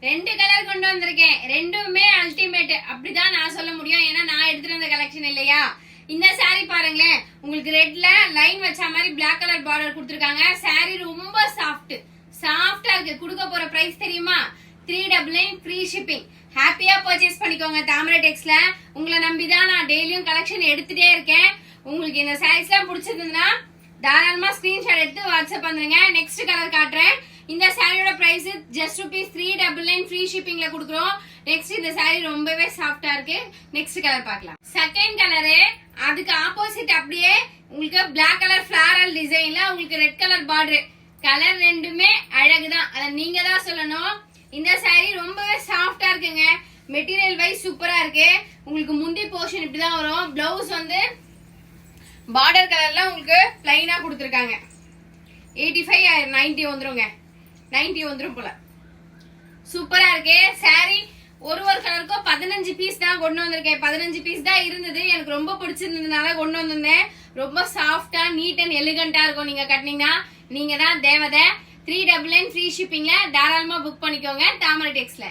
ரெண்டு கலர் கொண்டு வந்திருக்கேன். ரெண்டுமே அல்டிமேட் அப்படிதான் நான் சொல்ல முடியும். ஏன்னா நான் எடுத்துட்டு வந்த கலெக்ஷன் இல்லையா. இந்த சாரி பாருங்களேன், உங்களுக்கு ரெட்ல லைன் வச்ச மாதிரி பிளாக் கலர் பார்டர் கொடுத்துருக்காங்க. சாரி ரொம்ப சாஃப்டா இருக்கு. கொடுக்க போற பிரைஸ் தெரியுமா? 399 ஃப்ரீ ஷிப்பிங். ஹாப்பியா பர்ச்சேஸ் பண்ணிக்கோங்க தாமரை டெக்ஸ்ல. உங்களை நம்பிதான் நான் டெய்லியும் கலெக்ஷன் எடுத்துட்டே இருக்கேன். உங்களுக்கு இந்த சாரீஸ் எல்லாம் பிடிச்சிருந்ததுன்னா தாராளமா ஸ்கிரீன்ஷாட் எடுத்து வாட்ஸ்அப் பண்ணுங்க. நெக்ஸ்ட் கலர் காட்டுறேன். இந்த சாரியோட பிரைஸ் ஜஸ்ட் ₹399 ஃப்ரீ ஷிப்பிங்ல கொடுக்குறோம். நெக்ஸ்ட் இந்த சாரி ரொம்பவே சாஃப்டா இருக்கு. நெக்ஸ்ட் கலர் பார்க்கலாம். செகண்ட் கலரு அதுக்கு ஆப்போசிட், அப்படியே உங்களுக்கு பிளாக் கலர் ஃபிளாரல் டிசைன்ல உங்களுக்கு ரெட் கலர் பார்டர். கலர் ரெண்டுமே அழகுதான், அதை நீங்க தான் சொல்லணும். இந்த சாரி ரொம்பவே சாஃப்டா இருக்குங்க. மெட்டீரியல் வைஸ் சூப்பரா இருக்கு. உங்களுக்கு முந்தி போர்ஷன் இப்படிதான் வரும். பிளவுஸ் வந்து பார்டர் கலர்ல உங்களுக்கு பிளைனா கொடுத்துருக்காங்க. 85 90 வந்துருங்க. 90 வந்துரும் போல. சூப்பரா இருக்கு சாரி. ஒரு கலருக்கும் 15 பீஸ் தான் கொண்டு வந்திருக்கேன். 15 பீஸ் தான் இருந்தது. எனக்கு ரொம்ப பிடிச்சிருந்ததுனால கொண்டு வந்திருந்தேன். ரொம்ப சாஃப்டா நீட் அண்ட் எலிகண்டா இருக்கும். நீங்க கட்டினீங்கன்னா நீங்க தான் தேவதை. 399 ஃப்ரீ ஷிப்பிங்ல தாராளமா புக் பண்ணிக்கோங்க தாமரை டெக்ஸ்ல.